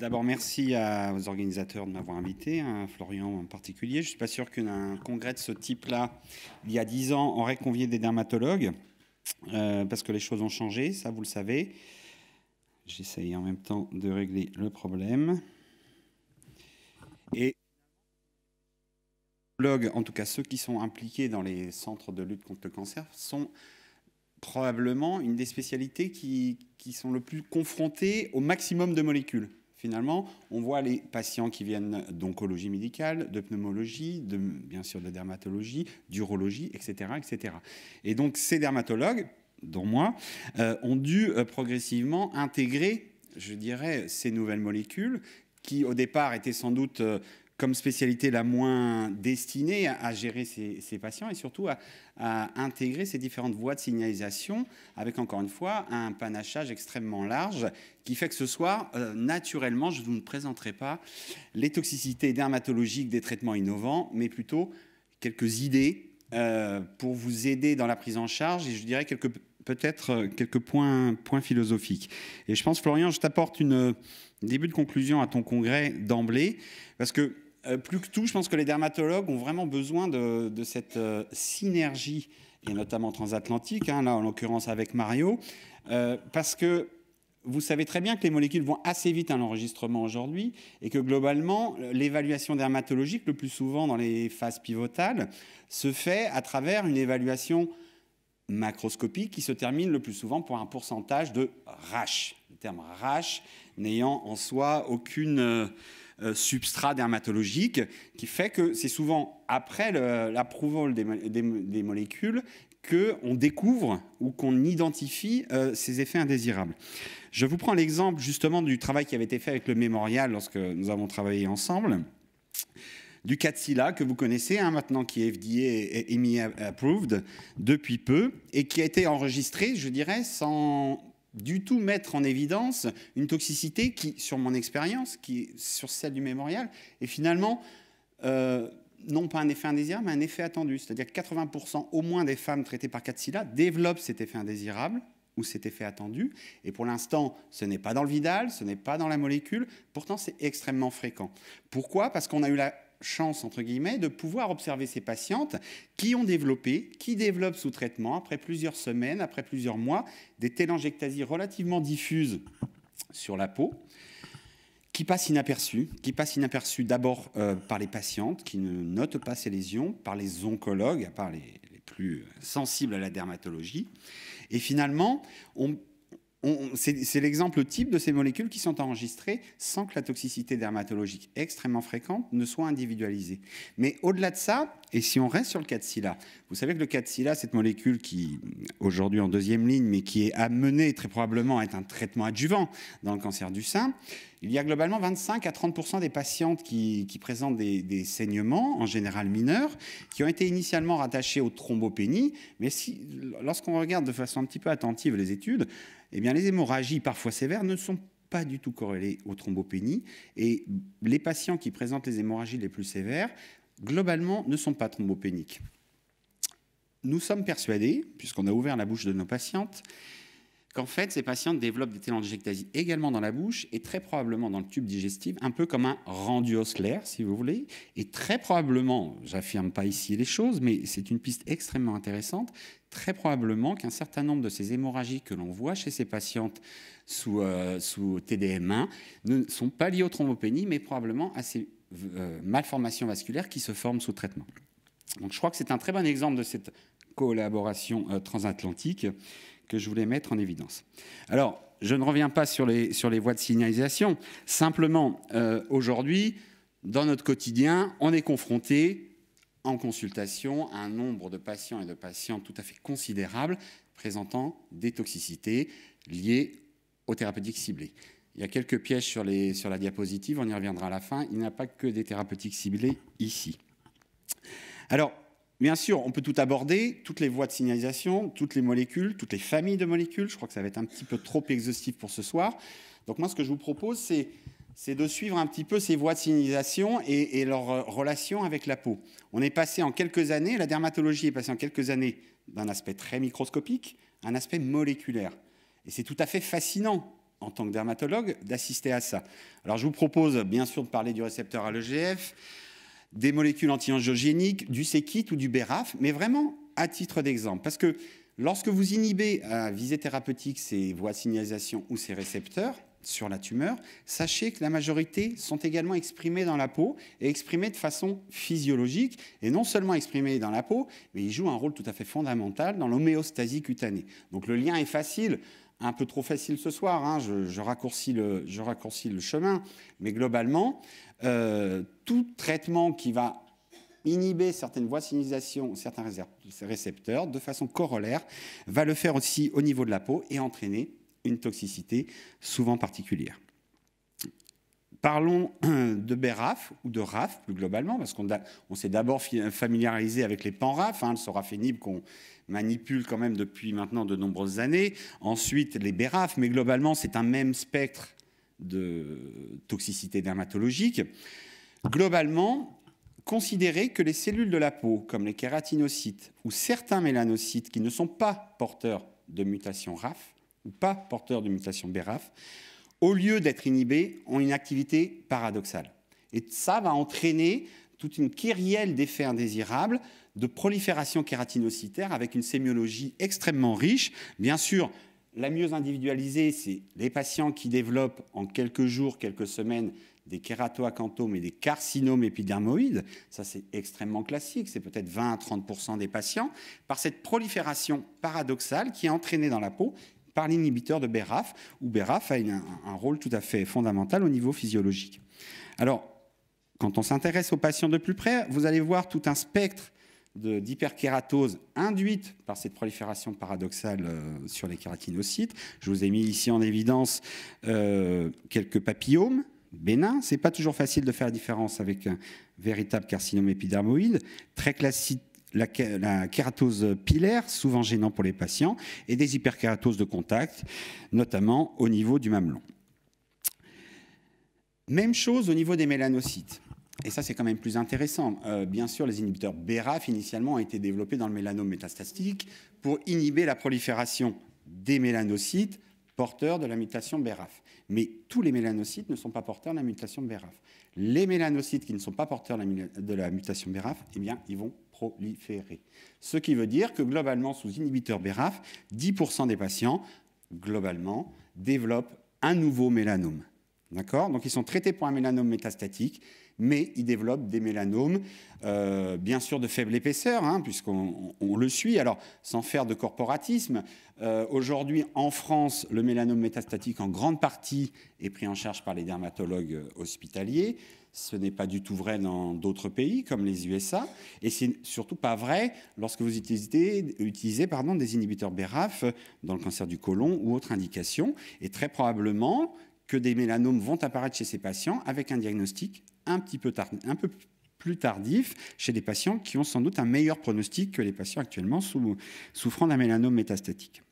D'abord, merci aux organisateurs de m'avoir invité, à Florian en particulier. Je ne suis pas sûr qu'un congrès de ce type-là, il y a 10 ans, aurait convié des dermatologues, parce que les choses ont changé, ça vous le savez. J'essaye en même temps de régler le problème. Et en tout cas ceux qui sont impliqués dans les centres de lutte contre le cancer, sont probablement une des spécialités qui sont le plus confrontées au maximum de molécules. Finalement, on voit les patients qui viennent d'oncologie médicale, de pneumologie, bien sûr de dermatologie, d'urologie, etc., etc. Et donc ces dermatologues, dont moi, ont dû progressivement intégrer, je dirais, ces nouvelles molécules qui au départ étaient sans doute comme spécialité la moins destinée à gérer ces patients et surtout à intégrer ces différentes voies de signalisation avec, encore une fois, un panachage extrêmement large qui fait que ce soir, naturellement, je ne vous présenterai pas les toxicités dermatologiques des traitements innovants, mais plutôt quelques idées pour vous aider dans la prise en charge et je dirais peut-être quelques points philosophiques. Et je pense, Florian, je t'apporte un début de conclusion à ton congrès d'emblée, parce que plus que tout, je pense que les dermatologues ont vraiment besoin de cette synergie, et notamment transatlantique, là en l'occurrence avec Mario, parce que vous savez très bien que les molécules vont assez vite à l'enregistrement aujourd'hui et que globalement, l'évaluation dermatologique, le plus souvent dans les phases pivotales, se fait à travers une évaluation macroscopique qui se termine le plus souvent pour un pourcentage de RASH. Le terme RASH n'ayant en soi aucune substrat dermatologique, qui fait que c'est souvent après l'approval des molécules qu'on découvre ou qu'on identifie ces effets indésirables. Je vous prends l'exemple justement du travail qui avait été fait avec le Mémorial lorsque nous avons travaillé ensemble, du Kadcyla que vous connaissez maintenant, qui est FDA et EMA approved depuis peu et qui a été enregistré, je dirais, sans du tout mettre en évidence une toxicité qui, sur mon expérience, qui est sur celle du Mémorial, est finalement non pas un effet indésirable, mais un effet attendu. C'est-à-dire que 80% au moins des femmes traitées par Kadcyla développent cet effet indésirable ou cet effet attendu. Et pour l'instant, ce n'est pas dans le Vidal, ce n'est pas dans la molécule. Pourtant, c'est extrêmement fréquent. Pourquoi ? Parce qu'on a eu la chance, entre guillemets, de pouvoir observer ces patientes qui développent sous traitement, après plusieurs semaines, après plusieurs mois, des télangiectasies relativement diffuses sur la peau, qui passent inaperçues d'abord par les patientes, qui ne notent pas ces lésions, par les oncologues, à part les plus sensibles à la dermatologie. Et finalement, c'est l'exemple type de ces molécules qui sont enregistrées sans que la toxicité dermatologique extrêmement fréquente ne soit individualisée. Mais au-delà de ça, et si on reste sur le Kadcyla, vous savez que le Kadcyla, cette molécule qui, aujourd'hui en deuxième ligne, mais qui est amenée très probablement à être un traitement adjuvant dans le cancer du sein, il y a globalement 25 à 30% des patientes qui présentent des saignements, en général mineurs, qui ont été initialement rattachés aux thrombopénies, mais lorsqu'on regarde de façon un petit peu attentive les études, eh bien, les hémorragies parfois sévères ne sont pas du tout corrélées aux thrombopénies. Et les patients qui présentent les hémorragies les plus sévères, globalement, ne sont pas thrombopéniques. Nous sommes persuadés, puisqu'on a ouvert la bouche de nos patientes, qu'en fait, ces patientes développent des télangiectasies également dans la bouche et très probablement dans le tube digestif, un peu comme un rendu osculaire, si vous voulez. Et très probablement, j'affirme pas ici les choses, mais c'est une piste extrêmement intéressante, très probablement qu'un certain nombre de ces hémorragies que l'on voit chez ces patientes sous TDM1 ne sont pas liées aux thrombopénies, mais probablement à ces malformations vasculaires qui se forment sous traitement. Donc je crois que c'est un très bon exemple de cette collaboration transatlantique que je voulais mettre en évidence. Alors, je ne reviens pas sur les voies de signalisation. Simplement, aujourd'hui, dans notre quotidien, on est confronté en consultation à un nombre de patients et de patientes tout à fait considérable présentant des toxicités liées aux thérapeutiques ciblées. Il y a quelques pièges sur la diapositive, on y reviendra à la fin. Il n'y a pas que des thérapeutiques ciblées ici. Alors, bien sûr, on peut tout aborder, toutes les voies de signalisation, toutes les molécules, toutes les familles de molécules. Je crois que ça va être un petit peu trop exhaustif pour ce soir. Donc moi, ce que je vous propose, c'est de suivre un petit peu ces voies de signalisation et leur relation avec la peau. On est passé en quelques années, la dermatologie est passée en quelques années d'un aspect très microscopique à un aspect moléculaire. Et c'est tout à fait fascinant en tant que dermatologue, d'assister à ça. Alors, je vous propose, bien sûr, de parler du récepteur à l'EGF, des molécules anti-angiogéniques, du Séquit ou du BRAF, mais vraiment à titre d'exemple. Parce que lorsque vous inhibez à visée thérapeutique ces voies de signalisation ou ces récepteurs sur la tumeur, sachez que la majorité sont également exprimés dans la peau et exprimés de façon physiologique, et non seulement exprimés dans la peau, mais ils jouent un rôle tout à fait fondamental dans l'homéostasie cutanée. Donc le lien est facile, un peu trop facile ce soir, hein, je raccourcis le chemin, mais globalement, tout traitement qui va inhiber certaines voies de signalisation, certains récepteurs, de façon corollaire, va le faire aussi au niveau de la peau et entraîner une toxicité souvent particulière. Parlons de BRAF ou de RAF plus globalement, parce qu'on s'est d'abord familiarisé avec les pan-RAF, hein, le sorafénib qu'on manipule quand même depuis maintenant de nombreuses années. Ensuite, les BRAF, mais globalement, c'est un même spectre de toxicité dermatologique. Globalement, considérez que les cellules de la peau, comme les kératinocytes ou certains mélanocytes qui ne sont pas porteurs de mutation RAF, ou pas porteurs de mutation BRAF, au lieu d'être inhibés, ont une activité paradoxale. Et ça va entraîner toute une kyrielle d'effets indésirables de prolifération kératinocytaire avec une sémiologie extrêmement riche. Bien sûr, la mieux individualisée, c'est les patients qui développent en quelques jours, quelques semaines, des kératoacanthomes et des carcinomes épidermoïdes. Ça, c'est extrêmement classique. C'est peut-être 20 à 30% des patients, par cette prolifération paradoxale qui est entraînée dans la peau par l'inhibiteur de BRAF, où BRAF a un rôle tout à fait fondamental au niveau physiologique. Alors, quand on s'intéresse aux patients de plus près, vous allez voir tout un spectre d'hyperkératose induite par cette prolifération paradoxale sur les kératinocytes. Je vous ai mis ici en évidence quelques papillomes bénins. Ce n'est pas toujours facile de faire la différence avec un véritable carcinome épidermoïde, très classique. La kératose pilaire, souvent gênant pour les patients, et des hyperkératoses de contact, notamment au niveau du mamelon. Même chose au niveau des mélanocytes. Et ça, c'est quand même plus intéressant. Bien sûr, les inhibiteurs BRAF, initialement, ont été développés dans le mélanome métastatique pour inhiber la prolifération des mélanocytes porteurs de la mutation BRAF. Mais tous les mélanocytes ne sont pas porteurs de la mutation BRAF. Les mélanocytes qui ne sont pas porteurs de la mutation BRAF, eh bien, ils vont proliférer. Ce qui veut dire que globalement, sous inhibiteur BRAF, 10% des patients, globalement, développent un nouveau mélanome. D'accord ? Donc, ils sont traités pour un mélanome métastatique, mais ils développent des mélanomes, bien sûr de faible épaisseur, hein, puisqu'on le suit. Alors, sans faire de corporatisme, aujourd'hui, en France, le mélanome métastatique, en grande partie, est pris en charge par les dermatologues hospitaliers. Ce n'est pas du tout vrai dans d'autres pays, comme les USA. Et c'est surtout pas vrai lorsque vous utilisez des inhibiteurs BRAF dans le cancer du côlon ou autre indication. Et très probablement que des mélanomes vont apparaître chez ces patients avec un diagnostic un peu plus tardif chez des patients qui ont sans doute un meilleur pronostic que les patients actuellement souffrant d'un mélanome métastatique.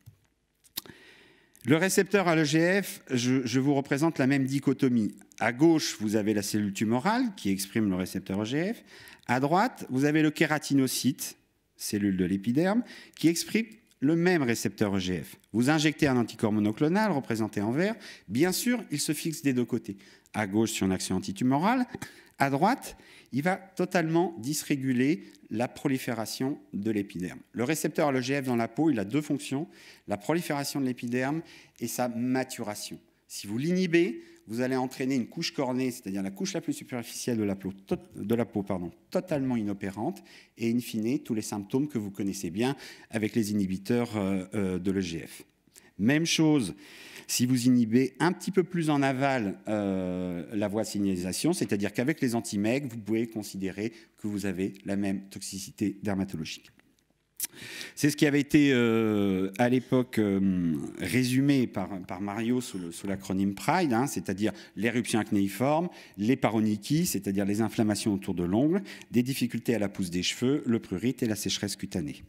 Le récepteur à l'EGF, je vous représente la même dichotomie. À gauche, vous avez la cellule tumorale qui exprime le récepteur EGF. À droite, vous avez le kératinocyte, cellule de l'épiderme, qui exprime le même récepteur EGF. Vous injectez un anticorps monoclonal représenté en vert. Bien sûr, il se fixe des deux côtés. À gauche, sur une action antitumorale. À droite, il va totalement dysréguler la prolifération de l'épiderme. Le récepteur à l'EGF dans la peau, il a deux fonctions, la prolifération de l'épiderme et sa maturation. Si vous l'inhibez, vous allez entraîner une couche cornée, c'est-à-dire la couche la plus superficielle de la peau, totalement inopérante, et in fine, tous les symptômes que vous connaissez bien avec les inhibiteurs de l'EGF. Même chose, si vous inhibez un petit peu plus en aval la voie de signalisation, c'est-à-dire qu'avec les anti-MEG, vous pouvez considérer que vous avez la même toxicité dermatologique. C'est ce qui avait été à l'époque résumé par Mario sous l'acronyme PRIDE, hein, c'est-à-dire l'éruption acnéiforme, les paronychies, c'est-à-dire les inflammations autour de l'ongle, des difficultés à la pousse des cheveux, le prurite et la sécheresse cutanée.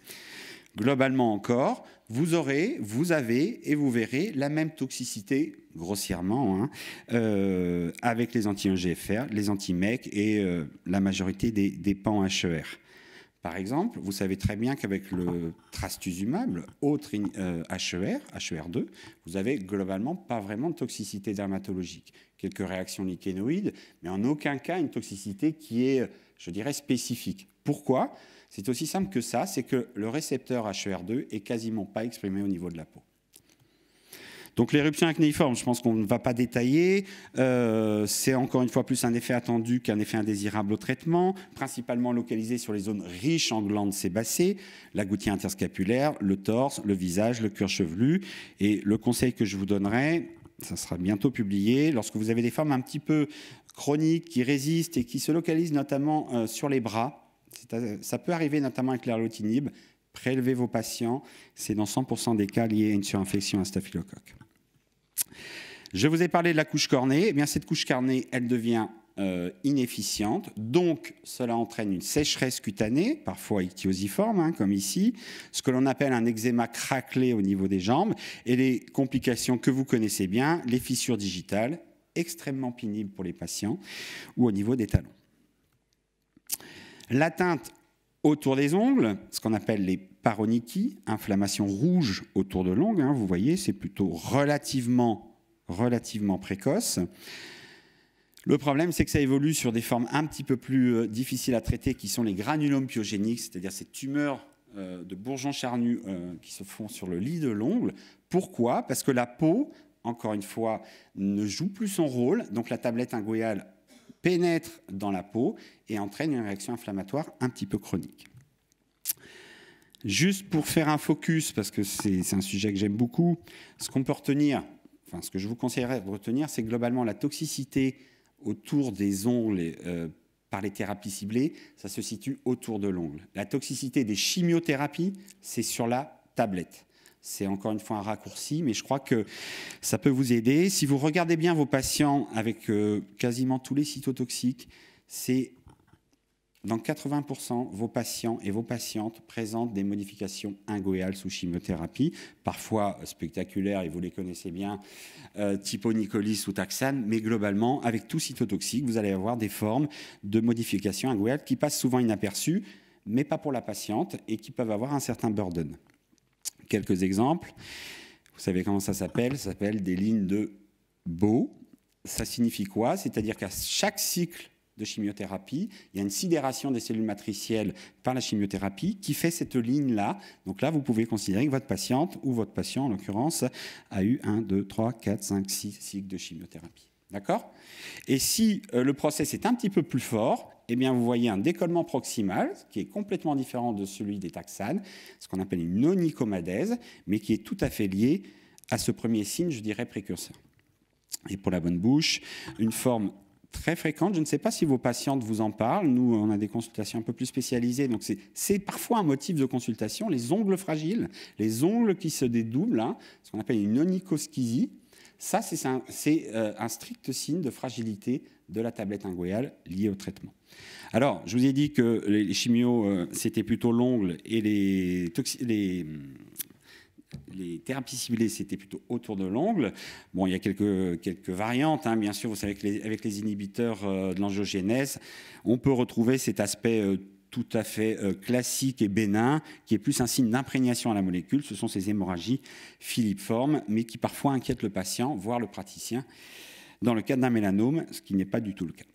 Globalement encore, vous avez et vous verrez la même toxicité, grossièrement, hein, avec les anti-EGFR, les anti-MEC et la majorité des PAN HER. Par exemple, vous savez très bien qu'avec le trastuzumab, autre HER2, vous avez globalement pas vraiment de toxicité dermatologique. Quelques réactions lichenoïdes, mais en aucun cas une toxicité qui est, je dirais, spécifique. Pourquoi ? C'est aussi simple que ça, c'est que le récepteur HER2 est quasiment pas exprimé au niveau de la peau. Donc l'éruption acnéiforme, je pense qu'on ne va pas détailler. C'est encore une fois plus un effet attendu qu'un effet indésirable au traitement, principalement localisé sur les zones riches en glandes sébacées, la gouttière interscapulaire, le torse, le visage, le cuir chevelu. Et le conseil que je vous donnerai, ça sera bientôt publié, lorsque vous avez des formes un petit peu chroniques qui résistent et qui se localisent notamment sur les bras, ça peut arriver notamment avec l'erlotinib, prélevez vos patients, c'est dans 100% des cas liés à une surinfection à staphylocoque. Je vous ai parlé de la couche cornée. Eh bien, cette couche cornée, elle devient inefficiente. Donc, cela entraîne une sécheresse cutanée, parfois ichthyosiforme, comme ici, ce que l'on appelle un eczéma craquelé au niveau des jambes, et les complications que vous connaissez bien, les fissures digitales, extrêmement pénibles pour les patients, ou au niveau des talons. L'atteinte autour des ongles, ce qu'on appelle les paronychies, inflammation rouge autour de l'ongle, vous voyez, c'est plutôt relativement précoce. Le problème, c'est que ça évolue sur des formes un petit peu plus difficiles à traiter, qui sont les granulomes pyogéniques, c'est-à-dire ces tumeurs de bourgeons charnus qui se font sur le lit de l'ongle. Pourquoi ? Parce que la peau, encore une fois, ne joue plus son rôle, donc la tablette inguéale pénètre dans la peau et entraîne une réaction inflammatoire un petit peu chronique. Juste pour faire un focus, parce que c'est un sujet que j'aime beaucoup, ce qu'on peut retenir, enfin ce que je vous conseillerais de retenir, c'est globalement la toxicité autour des ongles par les thérapies ciblées, ça se situe autour de l'ongle. La toxicité des chimiothérapies, c'est sur la tablette. C'est encore une fois un raccourci, mais je crois que ça peut vous aider. Si vous regardez bien vos patients avec quasiment tous les cytotoxiques, c'est dans 80%, vos patients et vos patientes présentent des modifications inguéales sous chimiothérapie, parfois spectaculaires, et vous les connaissez bien, type onicolis ou taxane, mais globalement, avec tout cytotoxique, vous allez avoir des formes de modifications inguéales qui passent souvent inaperçues, mais pas pour la patiente, et qui peuvent avoir un certain burden. Quelques exemples. Vous savez comment ça s'appelle ? Ça s'appelle des lignes de Beau. Ça signifie quoi ? C'est-à-dire qu'à chaque cycle de chimiothérapie, il y a une sidération des cellules matricielles par la chimiothérapie qui fait cette ligne-là. Donc là, vous pouvez considérer que votre patiente, ou votre patient en l'occurrence, a eu 1, 2, 3, 4, 5, 6 cycles de chimiothérapie. D'accord ? Et si le process est un petit peu plus fort, eh bien, vous voyez un décollement proximal qui est complètement différent de celui des taxanes, ce qu'on appelle une onychomadèse, mais qui est tout à fait lié à ce premier signe, je dirais, précurseur. Et pour la bonne bouche, une forme très fréquente, je ne sais pas si vos patientes vous en parlent, nous on a des consultations un peu plus spécialisées, donc c'est parfois un motif de consultation, les ongles fragiles, les ongles qui se dédoublent, ce qu'on appelle une onychoschisie. Ça, c'est un strict signe de fragilité de la tablette inguéale liée au traitement. Alors, je vous ai dit que les chimios, c'était plutôt l'ongle et les thérapies ciblées, c'était plutôt autour de l'ongle. Bon, il y a quelques variantes, bien sûr. Vous savez qu'avec les inhibiteurs de l'angiogénèse, on peut retrouver cet aspect tout à fait classique et bénin, qui est plus un signe d'imprégnation à la molécule. Ce sont ces hémorragies filiformes, mais qui parfois inquiètent le patient, voire le praticien, dans le cas d'un mélanome, ce qui n'est pas du tout le cas.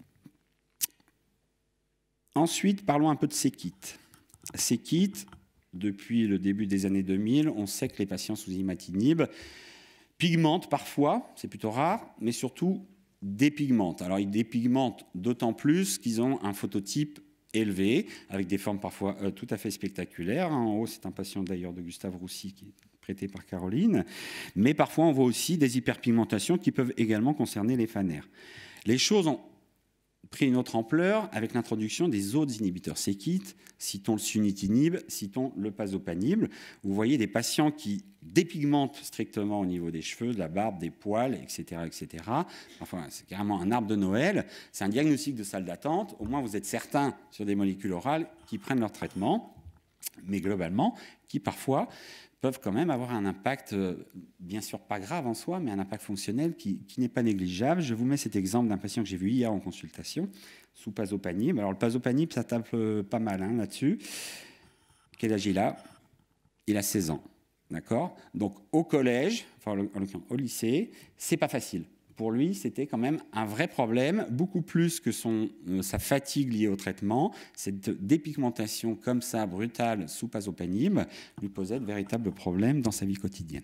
Ensuite, parlons un peu de séquite. Séquite, depuis le début des années 2000, on sait que les patients sous imatinib pigmentent parfois, c'est plutôt rare, mais surtout dépigmentent. Alors, ils dépigmentent d'autant plus qu'ils ont un phototype élevé, avec des formes parfois tout à fait spectaculaires. En haut, c'est un patient d'ailleurs de Gustave Roussy qui est prêté par Caroline. Mais parfois, on voit aussi des hyperpigmentations qui peuvent également concerner les phanaires. Les choses ont pris une autre ampleur avec l'introduction des autres inhibiteurs séquite, citons le sunitinib, citons le pazopanib. Vous voyez des patients qui dépigmentent strictement au niveau des cheveux, de la barbe, des poils, etc., etc. Enfin, c'est carrément un arbre de Noël. C'est un diagnostic de salle d'attente. Au moins, vous êtes certain sur des molécules orales qui prennent leur traitement. mais globalement, qui parfois peuvent quand même avoir un impact, bien sûr pas grave en soi, mais un impact fonctionnel qui n'est pas négligeable. Je vous mets cet exemple d'un patient que j'ai vu hier en consultation, sous pasopanib. Alors le pasopanib, ça tape pas mal là-dessus. Quel âge il a? Il a 16 ans. D'accord? Donc au collège, enfin en l'occurrence au lycée, c'est pas facile. Pour lui, c'était quand même un vrai problème, beaucoup plus que sa fatigue liée au traitement. Cette dépigmentation comme ça, brutale, sous pasopanib, lui posait de véritables problèmes dans sa vie quotidienne.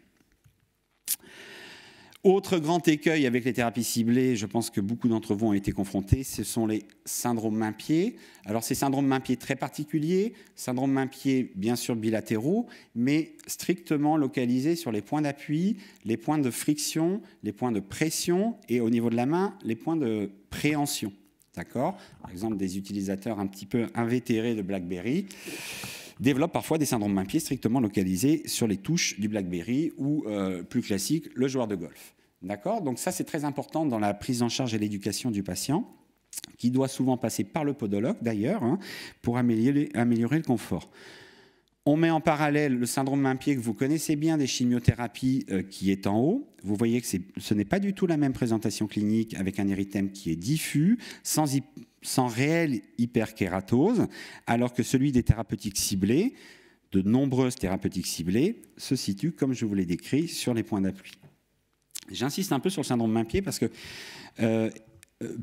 Autre grand écueil avec les thérapies ciblées, je pense que beaucoup d'entre vous ont été confrontés, ce sont les syndromes main-pied. Alors, ces syndromes main-pied très particuliers, syndromes main-pied bien sûr bilatéraux, mais strictement localisés sur les points d'appui, les points de friction, les points de pression et au niveau de la main, les points de préhension. D'accord ? Par exemple, des utilisateurs un petit peu invétérés de BlackBerry développent parfois des syndromes main-pied strictement localisés sur les touches du BlackBerry ou, plus classique, le joueur de golf. D'accord ? Donc ça, c'est très important dans la prise en charge et l'éducation du patient, qui doit souvent passer par le podologue, d'ailleurs, pour améliorer le confort. On met en parallèle le syndrome main-pied que vous connaissez bien des chimiothérapies qui est en haut. Vous voyez que ce n'est pas du tout la même présentation clinique avec un érythème qui est diffus, sans réelle hyperkératose, alors que celui des thérapeutiques ciblées, de nombreuses thérapeutiques ciblées, se situe, comme je vous l'ai décrit, sur les points d'appui. J'insiste un peu sur le syndrome main-pied parce que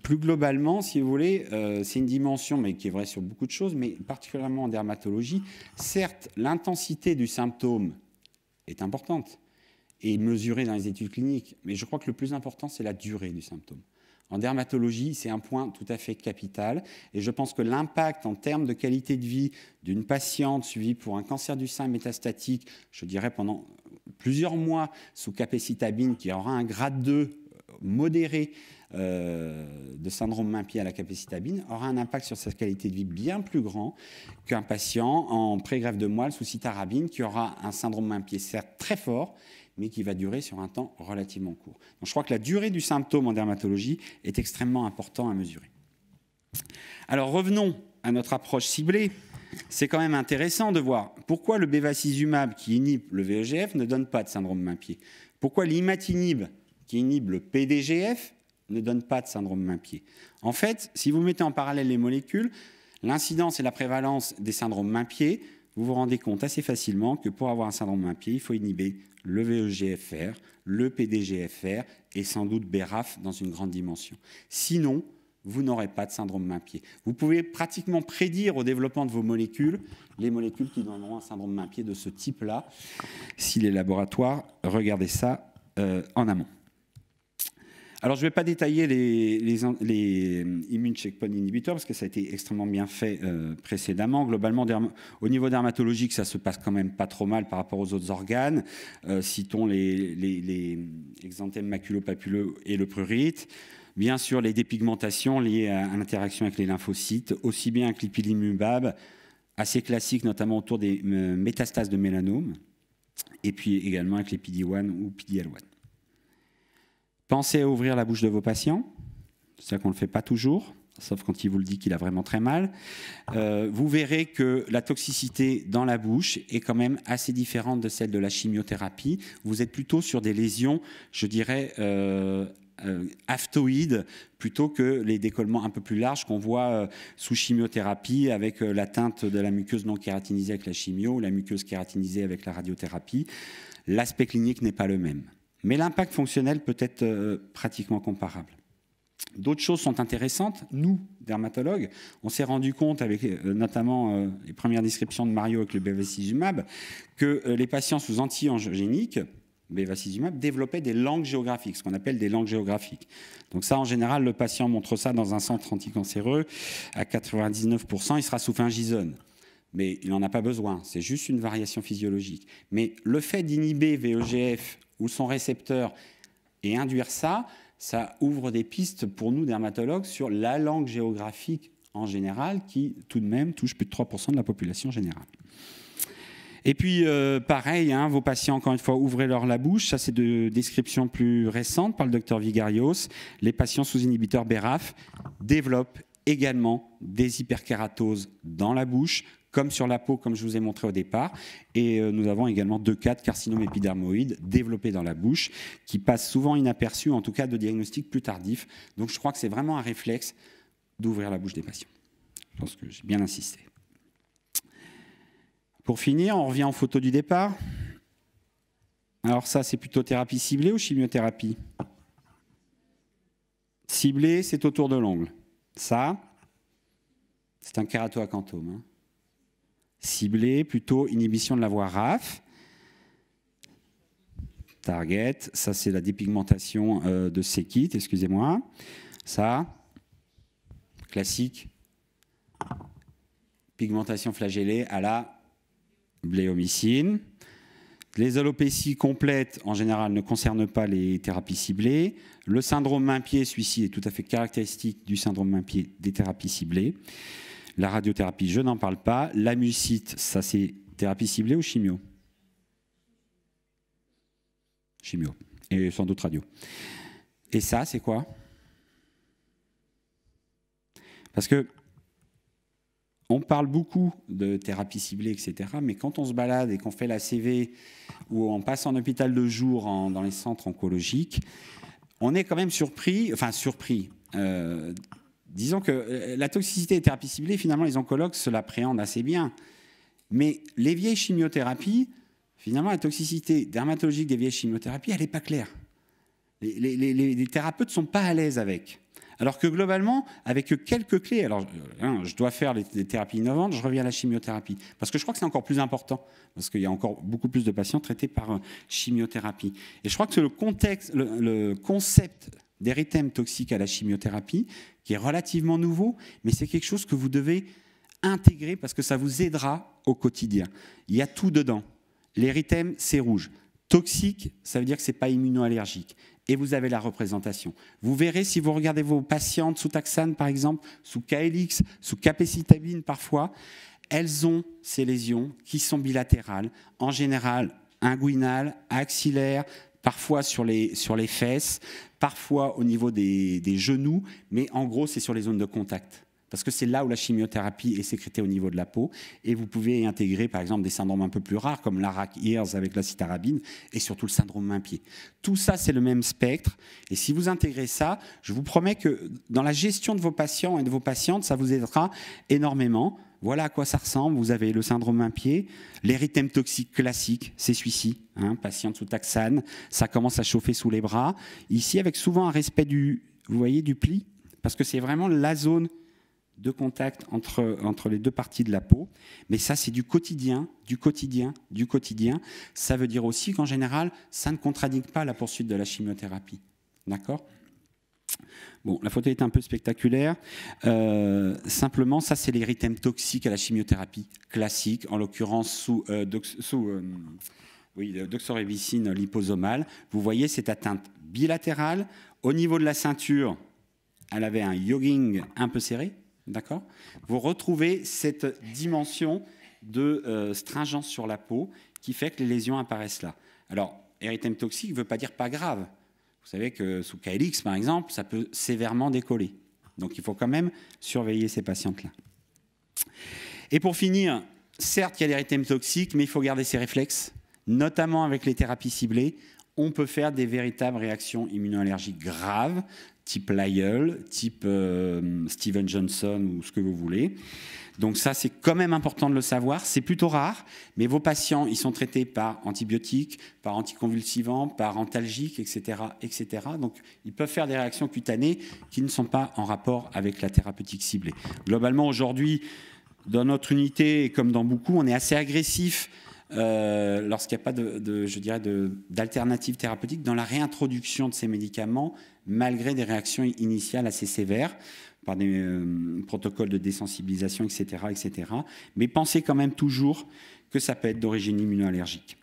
plus globalement, si vous voulez, c'est une dimension, mais qui est vraie sur beaucoup de choses, mais particulièrement en dermatologie. Certes, l'intensité du symptôme est importante et mesurée dans les études cliniques, mais je crois que le plus important, c'est la durée du symptôme. En dermatologie, c'est un point tout à fait capital, et je pense que l'impact en termes de qualité de vie d'une patiente suivie pour un cancer du sein métastatique, je dirais pendant plusieurs mois sous capecitabine, qui aura un grade 2 modéré, de syndrome main-pied à la capecitabine aura un impact sur sa qualité de vie bien plus grand qu'un patient en pré-greffe de moelle sous cytarabine qui aura un syndrome main-pied certes très fort, mais qui va durer sur un temps relativement court. Donc je crois que la durée du symptôme en dermatologie est extrêmement important à mesurer. Alors revenons à notre approche ciblée. C'est quand même intéressant de voir pourquoi le bevacizumab qui inhibe le VEGF ne donne pas de syndrome main-pied. Pourquoi l'imatinib qui inhibe le PDGF ne donne pas de syndrome main-pied. En fait, si vous mettez en parallèle les molécules, l'incidence et la prévalence des syndromes main-pied, vous vous rendez compte assez facilement que pour avoir un syndrome main-pied, il faut inhiber le VEGFR, le PDGFR et sans doute BRAF dans une grande dimension. Sinon, vous n'aurez pas de syndrome main-pied. Vous pouvez pratiquement prédire au développement de vos molécules, les molécules qui donneront un syndrome main-pied de ce type-là, si les laboratoires regardez ça en amont. Alors, je ne vais pas détailler les immune checkpoint inhibiteurs parce que ça a été extrêmement bien fait précédemment. Globalement, au niveau dermatologique, ça se passe quand même pas trop mal par rapport aux autres organes. Citons les exanthèmes maculopapuleux et le prurite. Bien sûr, les dépigmentations liées à l'interaction avec les lymphocytes, aussi bien avec l'ipilimumab, assez classique, notamment autour des métastases de mélanome, et puis également avec les PD-1 ou PD-L1. Pensez à ouvrir la bouche de vos patients. C'est ça qu'on ne le fait pas toujours, sauf quand il vous le dit qu'il a vraiment très mal. Vous verrez que la toxicité dans la bouche est quand même assez différente de celle de la chimiothérapie. Vous êtes plutôt sur des lésions, je dirais, aftoïdes, plutôt que les décollements un peu plus larges qu'on voit sous chimiothérapie avec l'atteinte de la muqueuse non kératinisée avec la chimio ou la muqueuse kératinisée avec la radiothérapie. L'aspect clinique n'est pas le même. Mais l'impact fonctionnel peut être pratiquement comparable. D'autres choses sont intéressantes. Nous, dermatologues, on s'est rendu compte, avec notamment les premières descriptions de Mario avec le bevacizumab, que les patients sous anti-angiogéniques, bevacizumab, développaient des langues géographiques, ce qu'on appelle des langues géographiques. Donc ça, en général, le patient montre ça dans un centre anticancéreux. À 99%, il sera sous Fingizone. Mais il n'en a pas besoin. C'est juste une variation physiologique. Mais le fait d'inhiber VEGF ou son récepteur et induire ça, ça ouvre des pistes pour nous, dermatologues, sur la langue géographique en général, qui tout de même touche plus de 3% de la population générale. Et puis, pareil, vos patients, encore une fois, ouvrez leur la bouche. Ça, c'est de descriptions plus récentes par le docteur Vigarios. Les patients sous inhibiteurs BRAF développent également des hyperkératoses dans la bouche, comme sur la peau, comme je vous ai montré au départ. Et nous avons également 2 cas de carcinome épidermoïde développés dans la bouche, qui passent souvent inaperçus, en tout cas de diagnostic plus tardif. Donc je crois que c'est vraiment un réflexe d'ouvrir la bouche des patients. Je pense que j'ai bien insisté. Pour finir, on revient aux photos du départ. Alors ça, c'est plutôt thérapie ciblée ou chimiothérapie? Ciblée, c'est autour de l'ongle. Ça, c'est un kératoacanthome. Hein. Ciblé, plutôt inhibition de la voie RAF. Target, ça c'est la dépigmentation de Sekit, excusez-moi. Ça, classique, pigmentation flagellée à la bléomycine. Les alopécies complètes, en général, ne concernent pas les thérapies ciblées. Le syndrome main-pied, celui-ci est tout à fait caractéristique du syndrome main-pied des thérapies ciblées. La radiothérapie, je n'en parle pas. La mucite, ça c'est thérapie ciblée ou chimio? Chimio. Et sans doute radio. Et ça, c'est quoi? Parce que on parle beaucoup de thérapie ciblée, etc. Mais quand on se balade et qu'on fait la CV ou on passe en hôpital de jour dans les centres oncologiques, on est quand même surpris, disons que la toxicité des thérapies ciblées, finalement, les oncologues se l'appréhendent assez bien. Mais les vieilles chimiothérapies, finalement, la toxicité dermatologique des vieilles chimiothérapies, elle n'est pas claire. Les thérapeutes ne sont pas à l'aise avec. Alors que globalement, avec quelques clés, alors je dois faire les thérapies innovantes, je reviens à la chimiothérapie. Parce que je crois que c'est encore plus important, parce qu'il y a encore beaucoup plus de patients traités par chimiothérapie. Et je crois que le concept d'érythème toxique à la chimiothérapie, qui est relativement nouveau, mais c'est quelque chose que vous devez intégrer parce que ça vous aidera au quotidien. Il y a tout dedans. L'érythème, c'est rouge. Toxique, ça veut dire que ce n'est pas immunoallergique. Et vous avez la représentation. Vous verrez, si vous regardez vos patientes sous taxane, par exemple, sous KLX, sous capecitabine parfois, elles ont ces lésions qui sont bilatérales, en général inguinales, axillaires, parfois sur les fesses, parfois au niveau des genoux, mais en gros, c'est sur les zones de contact. Parce que c'est là où la chimiothérapie est sécrétée au niveau de la peau. Et vous pouvez y intégrer, par exemple, des syndromes un peu plus rares, comme l'ARAC ears avec la citarabine, et surtout le syndrome main-pied. Tout ça, c'est le même spectre. Et si vous intégrez ça, je vous promets que dans la gestion de vos patients et de vos patientes, ça vous aidera énormément. Voilà à quoi ça ressemble. Vous avez le syndrome main-pied, l'érythème toxique classique, c'est celui-ci, hein, patiente sous taxane. Ça commence à chauffer sous les bras. Ici, avec souvent un respect vous voyez, du pli, parce que c'est vraiment la zone de contact entre les deux parties de la peau. Mais ça, c'est du quotidien, du quotidien, du quotidien. Ça veut dire aussi qu'en général, ça ne contradique pas la poursuite de la chimiothérapie. D'accord ? Bon, la photo est un peu spectaculaire. Simplement, ça, c'est l'érythème toxique à la chimiothérapie classique, en l'occurrence sous doxorubicine liposomale. Vous voyez cette atteinte bilatérale. Au niveau de la ceinture, elle avait un yoging un peu serré. D'accord ? Vous retrouvez cette dimension de stringence sur la peau qui fait que les lésions apparaissent là. Alors, érythème toxique ne veut pas dire pas grave. Vous savez que sous KLX, par exemple, ça peut sévèrement décoller. Donc, il faut quand même surveiller ces patientes-là. Et pour finir, certes, il y a l'érythème toxique, mais il faut garder ses réflexes, notamment avec les thérapies ciblées. On peut faire des véritables réactions immunoallergiques graves, type Lyell, type Steven Johnson ou ce que vous voulez. Donc ça, c'est quand même important de le savoir. C'est plutôt rare, mais vos patients, ils sont traités par antibiotiques, par anticonvulsivants, par antalgiques, etc., etc. Donc, ils peuvent faire des réactions cutanées qui ne sont pas en rapport avec la thérapeutique ciblée. Globalement, aujourd'hui, dans notre unité, comme dans beaucoup, on est assez agressif lorsqu'il n'y a pas d'alternative thérapeutique dans la réintroduction de ces médicaments, malgré des réactions initiales assez sévères, par des protocoles de désensibilisation, etc., etc. Mais pensez quand même toujours que ça peut être d'origine immunoallergique.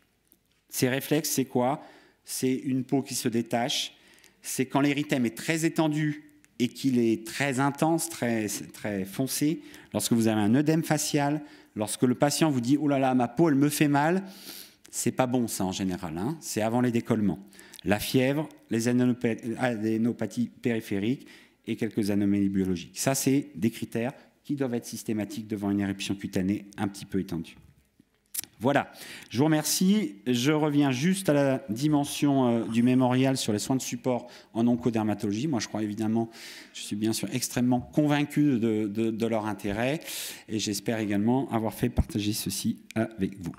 Ces réflexes, c'est quoi? C'est une peau qui se détache, c'est quand l'érythème est très étendu et qu'il est très intense, très, très foncé, lorsque vous avez un œdème facial, lorsque le patient vous dit « Oh là là, ma peau, elle me fait mal », c'est pas bon ça en général, hein, c'est avant les décollements. La fièvre, les adénopathies périphériques et quelques anomalies biologiques. Ça, c'est des critères qui doivent être systématiques devant une éruption cutanée un petit peu étendue. Voilà, je vous remercie. Je reviens juste à la dimension du mémorial sur les soins de support en oncodermatologie. Moi, je crois évidemment, je suis bien sûr extrêmement convaincu de leur intérêt et j'espère également avoir fait partager ceci avec vous.